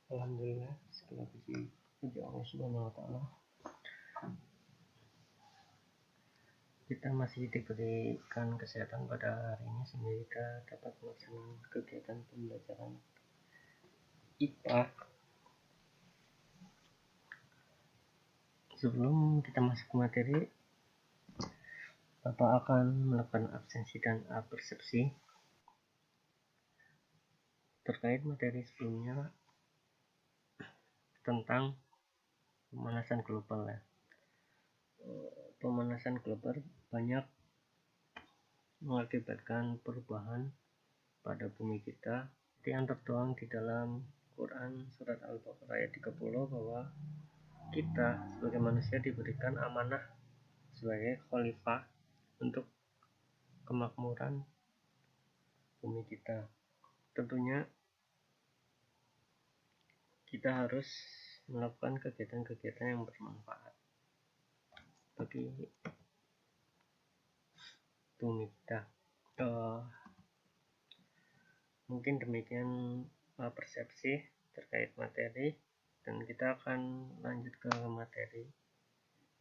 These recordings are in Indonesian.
Alhamdulillah, segala puji Allah Subhanahu wa taala. Kita masih diberikan kesehatan pada hari ini sehingga kita dapat melaksanakan kegiatan pembelajaran IPA. Sebelum kita masuk ke materi, Bapak akan melakukan absensi dan persepsi terkait materi sebelumnya tentang pemanasan global ya. Pemanasan global banyak mengakibatkan perubahan pada bumi kita yang tertuang di dalam Quran surat Al-Baqarah ayat 30 bahwa kita sebagai manusia diberikan amanah sebagai khalifah untuk kemakmuran bumi kita. Tentunya kita harus melakukan kegiatan-kegiatan yang bermanfaat bagi bumi kita. Mungkin demikian persepsi terkait materi, dan kita akan lanjut ke materi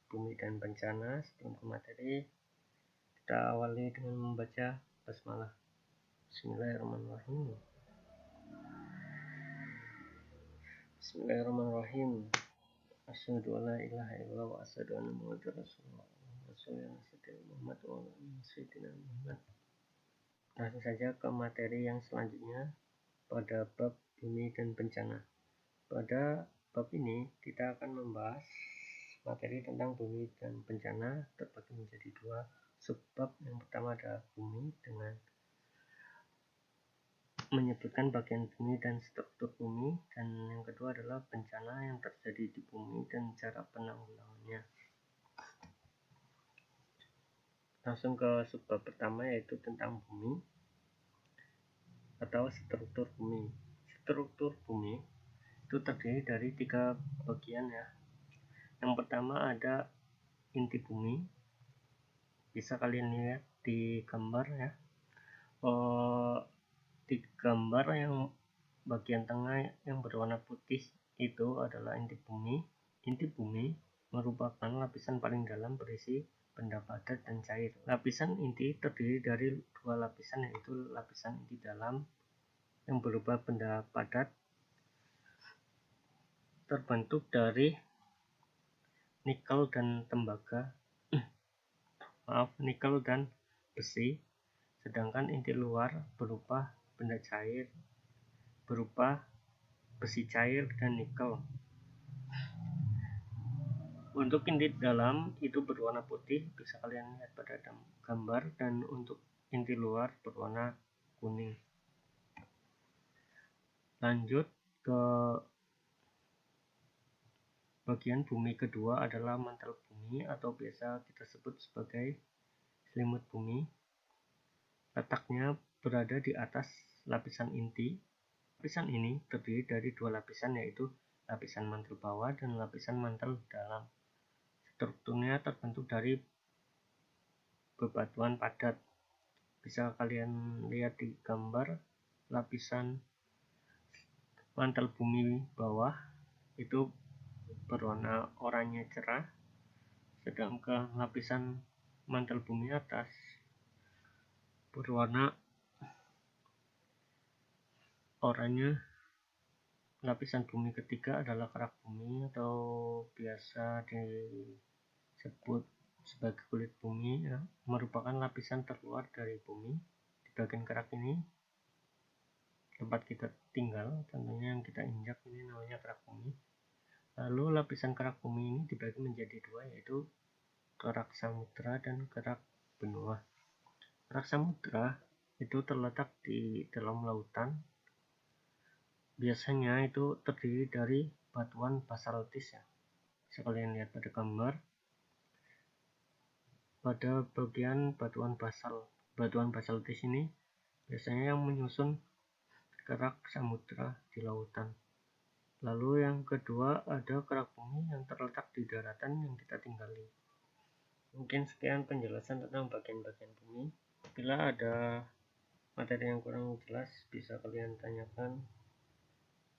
bumi dan bencana. Sebelum ke materi, kita awali dengan membaca basmalah. Bismillahirrahmanirrahim. Bismillahirrahmanirrahim. Asyhadu an la ilaha illallah wa asyhadu anna Muhammadar Rasulullah. Langsung saja ke materi yang selanjutnya pada bab bumi dan bencana. Pada bab ini kita akan membahas materi tentang bumi dan bencana terbagi menjadi dua subbab. Yang pertama adalah bumi dengan menyebutkan bagian bumi dan struktur bumi, dan yang kedua adalah bencana yang terjadi di bumi dan cara penanggulangannya. Langsung ke subbab pertama, yaitu tentang bumi atau struktur bumi. Struktur bumi itu terdiri dari 3 bagian ya. Yang pertama ada inti bumi, bisa kalian lihat di gambar ya. Di gambar yang bagian tengah yang berwarna putih itu adalah inti bumi. Inti bumi merupakan lapisan paling dalam berisi benda padat dan cair. Lapisan inti terdiri dari 2 lapisan, yaitu lapisan inti dalam yang berupa benda padat terbentuk dari nikel dan tembaga, nikel dan besi, sedangkan inti luar berupa benda cair berupa besi cair dan nikel. Untuk inti dalam itu berwarna putih, bisa kalian lihat pada gambar, dan untuk inti luar berwarna kuning. Lanjut ke bagian bumi kedua adalah mantel bumi atau biasa kita sebut sebagai selimut bumi. Letaknya berada di atas lapisan inti. Lapisan ini terdiri dari 2 lapisan, yaitu lapisan mantel bawah dan lapisan mantel dalam. Strukturnya terbentuk dari bebatuan padat. Bisa kalian lihat di gambar, lapisan mantel bumi bawah itu berwarna oranye cerah, sedangkan lapisan mantel bumi atas berwarna oranye. Lapisan bumi ketiga adalah kerak bumi atau biasa disebut sebagai kulit bumi ya, merupakan lapisan terluar dari bumi. Di bagian kerak ini tempat kita tinggal, tentunya yang kita injak, ini namanya kerak bumi. Lalu lapisan kerak bumi ini dibagi menjadi 2, yaitu kerak samudra dan kerak benua. Kerak samudra itu terletak di dalam lautan. Biasanya itu terdiri dari batuan basaltis ya. Bisa kalian lihat pada gambar. Pada bagian batuan basaltis ini biasanya yang menyusun kerak samudra di lautan. Lalu yang kedua ada kerak bumi yang terletak di daratan yang kita tinggali. Mungkin sekian penjelasan tentang bagian-bagian bumi. Bila ada materi yang kurang jelas bisa kalian tanyakan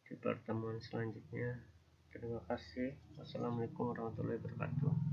di pertemuan selanjutnya. Terima kasih. Wassalamualaikum warahmatullahi wabarakatuh.